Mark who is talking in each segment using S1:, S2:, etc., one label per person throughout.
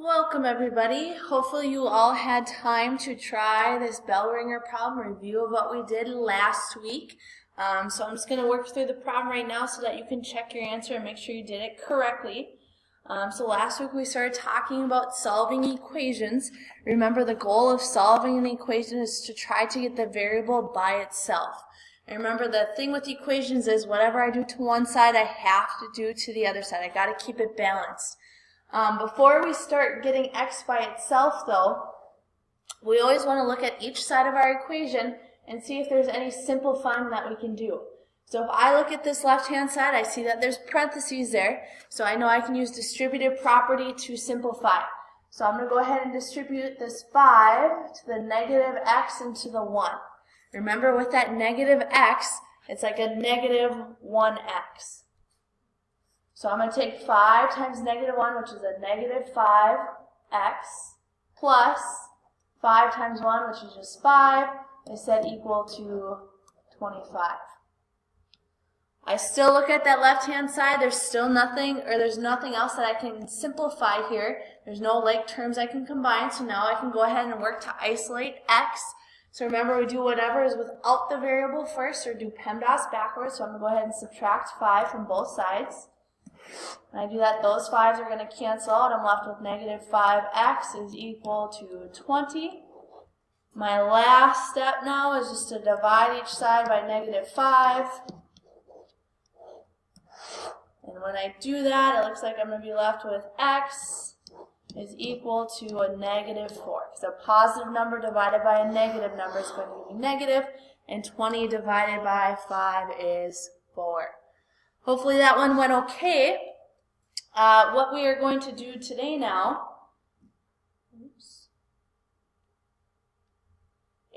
S1: Welcome everybody. Hopefully you all had time to try this bell ringer problem review of what we did last week. So I'm just going to work through the problem right now so that you can check your answer and make sure you did it correctly. So last week we started talking about solving equations. Remember, the goal of solving an equation is to try to get the variable by itself. And remember, the thing with equations is whatever I do to one side, I have to do to the other side. I got to keep it balanced. Before we start getting x by itself, though, we always want to look at each side of our equation and see if there's any simplifying that we can do. So if I look at this left-hand side, I see that there's parentheses there, so I know I can use distributive property to simplify. So I'm going to go ahead and distribute this 5 to the negative x and to the 1. Remember, with that negative x, it's like a negative 1x. So I'm going to take 5 times negative 1, which is a negative 5x, plus 5 times 1, which is just 5, is set equal to 25. I still look at that left-hand side. There's still nothing, or there's nothing else that I can simplify here. There's no like terms I can combine, so now I can go ahead and work to isolate x. So remember, we do whatever is without the variable first, or do PEMDAS backwards. So I'm going to go ahead and subtract 5 from both sides. When I do that, those 5s are going to cancel out. I'm left with negative 5x is equal to 20. My last step now is just to divide each side by negative 5. And when I do that, it looks like I'm going to be left with x is equal to a negative 4. Because a positive number divided by a negative number is going to be negative, and 20 divided by 5 is 4. Hopefully that one went okay. What we are going to do today now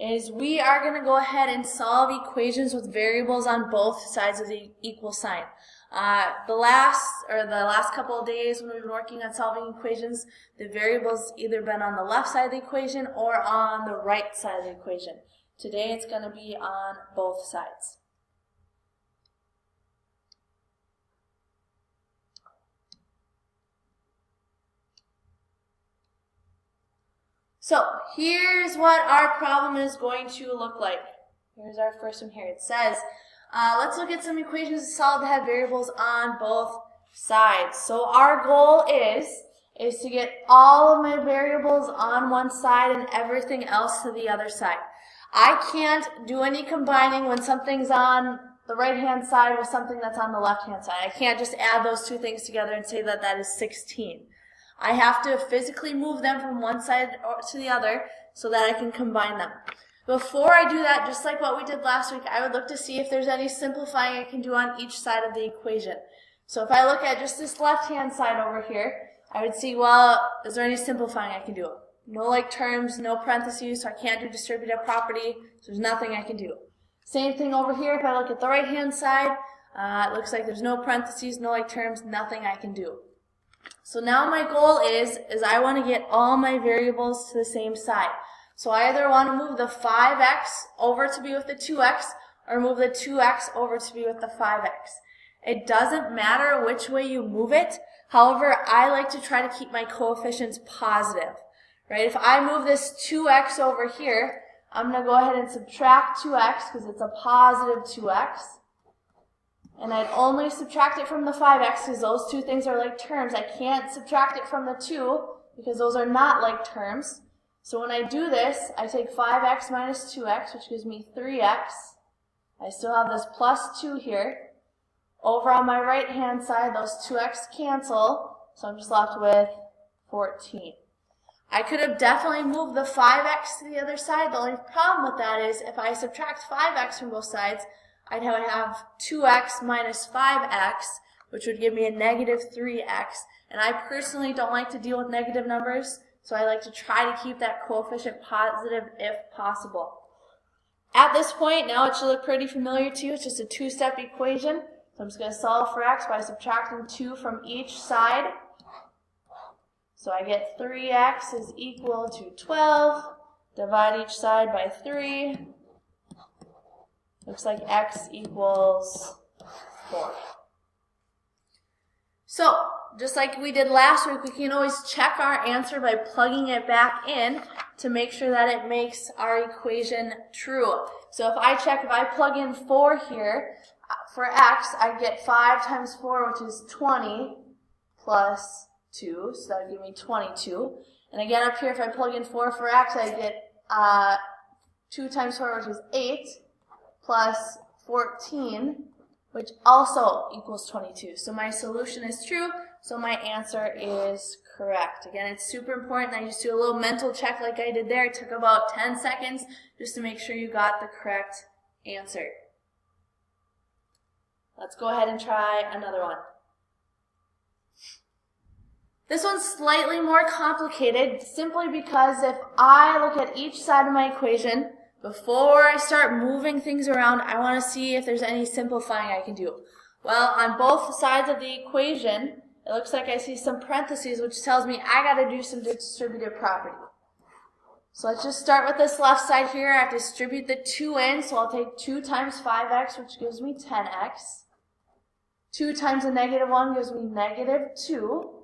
S1: is we are going to go ahead and solve equations with variables on both sides of the equal sign. The last couple of days when we've been working on solving equations, the variables either been on the left side of the equation or on the right side of the equation. Today it's going to be on both sides. So here's what our problem is going to look like. Here's our first one here. It says, let's look at some equations to solve that have variables on both sides. So our goal is to get all of my variables on one side and everything else to the other side. I can't do any combining when something's on the right-hand side with something that's on the left-hand side. I can't just add those two things together and say that that is 16. I have to physically move them from one side to the other so that I can combine them. Before I do that, just like what we did last week, I would look to see if there's any simplifying I can do on each side of the equation. So if I look at just this left-hand side over here, I would see, well, is there any simplifying I can do? No like terms, no parentheses, so I can't do distributive property, so there's nothing I can do. Same thing over here. If I look at the right-hand side, it looks like there's no parentheses, no like terms, nothing I can do. So now my goal is I want to get all my variables to the same side. So I either want to move the 5x over to be with the 2x or move the 2x over to be with the 5x. It doesn't matter which way you move it. However, I like to try to keep my coefficients positive. Right? If I move this 2x over here, I'm going to go ahead and subtract 2x because it's a positive 2x. And I'd only subtract it from the 5x because those two things are like terms. I can't subtract it from the 2 because those are not like terms. So when I do this, I take 5x minus 2x, which gives me 3x. I still have this plus 2 here. Over on my right-hand side, those 2x cancel, so I'm just left with 14. I could have definitely moved the 5x to the other side. The only problem with that is if I subtract 5x from both sides, I'd have 2x minus 5x, which would give me a negative 3x. And I personally don't like to deal with negative numbers, so I like to try to keep that coefficient positive if possible. At this point, now it should look pretty familiar to you. It's just a two-step equation. So I'm just going to solve for x by subtracting 2 from each side. So I get 3x is equal to 12. Divide each side by 3. Looks like x equals 4. So just like we did last week, we can always check our answer by plugging it back in to make sure that it makes our equation true. So if I plug in 4 here, for x, I get 5 times 4, which is 20, plus 2, so that would give me 22. And again, up here, if I plug in 4 for x, I get 2 times 4, which is 8, plus 14, which also equals 22. So my solution is true, so my answer is correct. Again, it's super important that you just do a little mental check like I did there. It took about 10 seconds just to make sure you got the correct answer. Let's go ahead and try another one. This one's slightly more complicated simply because if I look at each side of my equation, before I start moving things around, I want to see if there's any simplifying I can do. Well, on both sides of the equation, it looks like I see some parentheses, which tells me I got to do some distributive property. So let's just start with this left side here. I have to distribute the 2 in, so I'll take 2 times 5x, which gives me 10x. 2 times a negative 1 gives me negative 2.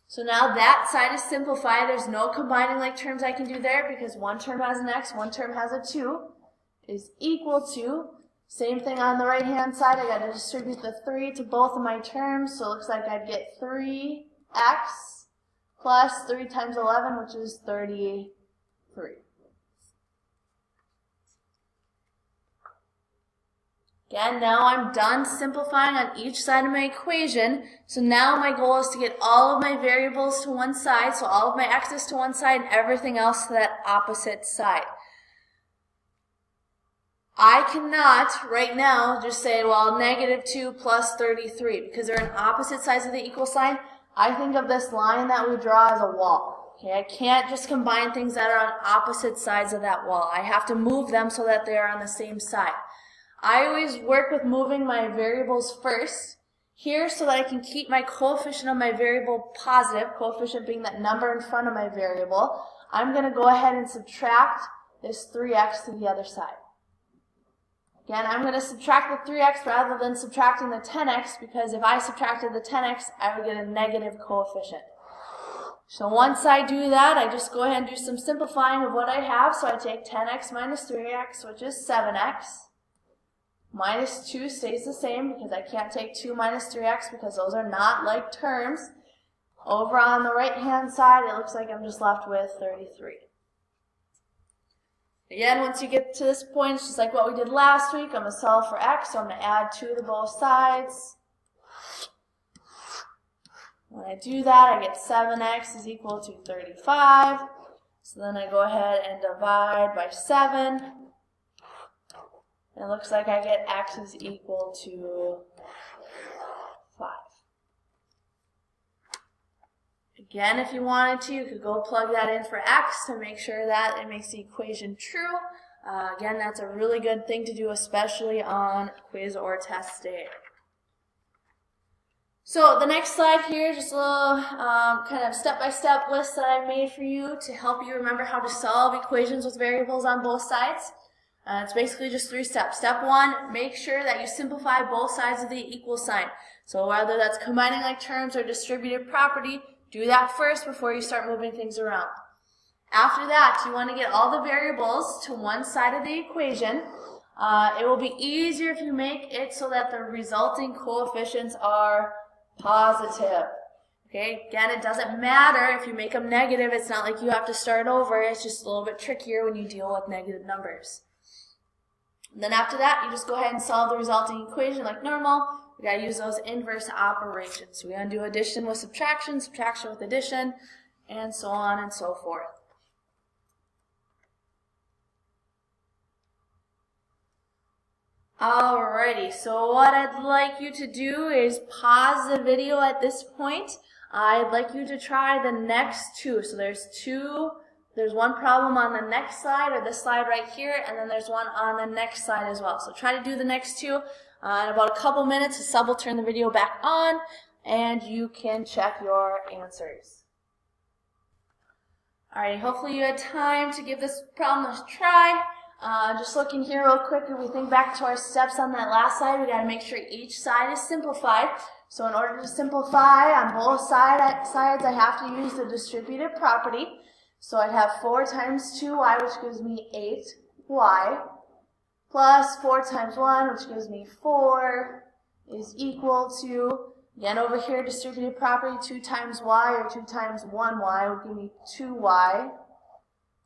S1: So now that side is simplified. There's no combining like terms I can do there because one term has an x, one term has a 2, is equal to, same thing on the right hand side, I got to distribute the 3 to both of my terms, so it looks like I'd get 3x plus 3 times 11, which is 33. Again, now I'm done simplifying on each side of my equation. So now my goal is to get all of my variables to one side, so all of my x's to one side and everything else to that opposite side. I cannot right now just say, well, negative 2 plus 33, because they're on opposite sides of the equal sign. I think of this line that we draw as a wall. Okay, I can't just combine things that are on opposite sides of that wall. I have to move them so that they are on the same side. I always work with moving my variables first here so that I can keep my coefficient of my variable positive, coefficient being that number in front of my variable. I'm going to go ahead and subtract this 3x to the other side. Again, I'm going to subtract the 3x rather than subtracting the 10x because if I subtracted the 10x, I would get a negative coefficient. So once I do that, I just go ahead and do some simplifying of what I have. So I take 10x minus 3x, which is 7x. Minus 2 stays the same because I can't take 2 minus 3x because those are not like terms. Over on the right hand side, it looks like I'm just left with 33. Again, once you get to this point, it's just like what we did last week. I'm going to solve for x, so I'm going to add 2 to both sides. When I do that, I get 7x is equal to 35. So then I go ahead and divide by 7. It looks like I get x is equal to 5. Again, if you wanted to, you could go plug that in for x to make sure that it makes the equation true. Again, that's a really good thing to do, especially on quiz or test day. So the next slide here, just a little kind of step-by-step list that I made for you to help you remember how to solve equations with variables on both sides. It's basically just 3 steps. Step 1, make sure that you simplify both sides of the equal sign. So whether that's combining like terms or distributive property, do that first before you start moving things around. After that, you want to get all the variables to one side of the equation. It will be easier if you make it so that the resulting coefficients are positive. Okay, again, it doesn't matter if you make them negative. It's not like you have to start over. It's just a little bit trickier when you deal with negative numbers. And then after that, you just go ahead and solve the resulting equation like normal. We got to use those inverse operations. So we're going to do addition with subtraction, subtraction with addition, and so on and so forth. Alrighty, so what I'd like you to do is pause the video at this point. I'd like you to try the next 2. So there's one problem on the next slide, or this slide right here, and then there's one on the next slide as well. So try to do the next 2. In about a couple minutes, the sub will turn the video back on, and you can check your answers. Alright, hopefully you had time to give this problem a try. Just looking here real quick, if we think back to our steps on that last slide, we got to make sure each side is simplified. So in order to simplify on both sides, I have to use the distributive property. So I'd have 4 times 2y, which gives me 8y, plus 4 times 1, which gives me 4, is equal to, again over here, distributive property, 2 times y, or 2 times 1y would give me 2y,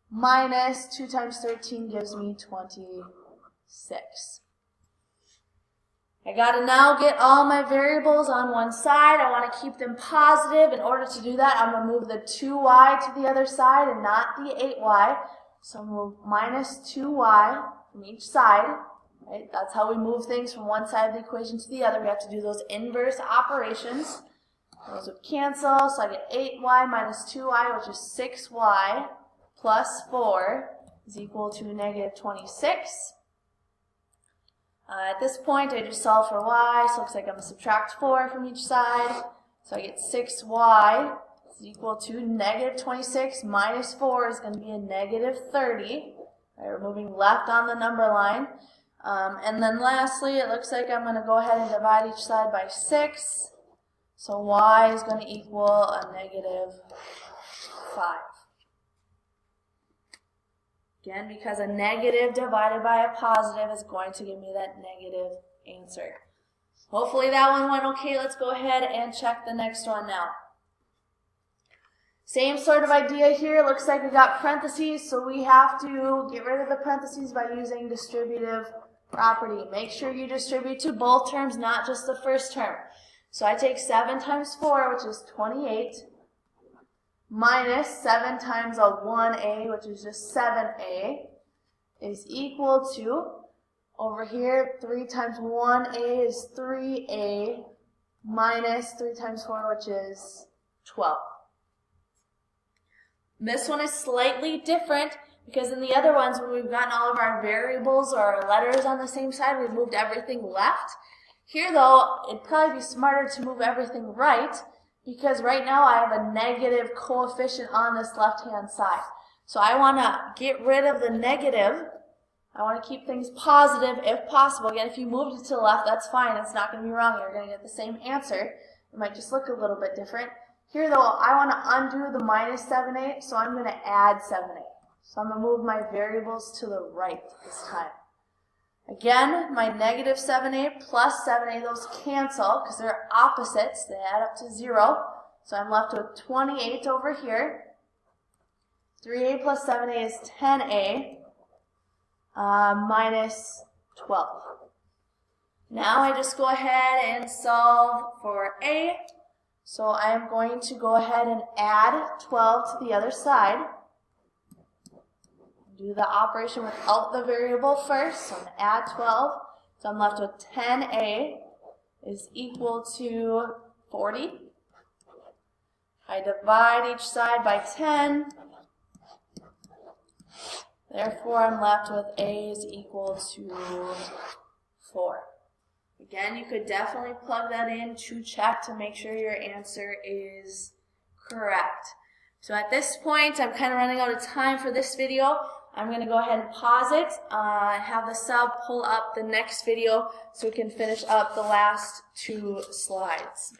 S1: minus 2 times 13 gives me 26. I got to now get all my variables on one side. I want to keep them positive. In order to do that, I'm going to move the 2y to the other side and not the 8y. So I'm going to move minus 2y from each side. Right? That's how we move things from one side of the equation to the other. We have to do those inverse operations. Those would cancel, so I get 8y minus 2y, which is 6y, plus 4 is equal to negative 26. At this point, I just solve for y, so it looks like I'm going to subtract 4 from each side. So I get 6y is equal to negative 26 minus 4 is going to be a negative 30. Right, we're moving left on the number line. And then lastly, it looks like I'm going to go ahead and divide each side by 6. So y is going to equal a negative 5. Again, because a negative divided by a positive is going to give me that negative answer. Hopefully that one went okay. Let's go ahead and check the next one now. Same sort of idea here. Looks like we got parentheses, so we have to get rid of the parentheses by using distributive property. Make sure you distribute to both terms, not just the first term. So I take 7 times 4, which is 28, minus 7 times a 1a, which is just 7a, is equal to, over here, 3 times 1a is 3a, minus 3 times 4, which is 12. This one is slightly different because in the other ones, when we've gotten all of our variables or our letters on the same side, we've moved everything left. Here, though, it'd probably be smarter to move everything right, because right now I have a negative coefficient on this left-hand side. So I want to get rid of the negative. I want to keep things positive if possible. Again, if you moved it to the left, that's fine. It's not going to be wrong. You're going to get the same answer. It might just look a little bit different. Here, though, I want to undo the minus 7a, so I'm going to add 7a. So I'm going to move my variables to the right this time. Again, my negative 7a plus 7a, those cancel because they're opposites. They add up to 0. So I'm left with 28 over here. 3a plus 7a is 10a minus 12. Now I just go ahead and solve for a. So I am going to go ahead and add 12 to the other side. Do the operation without the variable first. So I'm going to add 12. So I'm left with 10a is equal to 40. I divide each side by 10. Therefore, I'm left with a is equal to 4. Again, you could definitely plug that in to check to make sure your answer is correct. So at this point, I'm kind of running out of time for this video. I'm going to go ahead and pause it, have the sub pull up the next video so we can finish up the last 2 slides.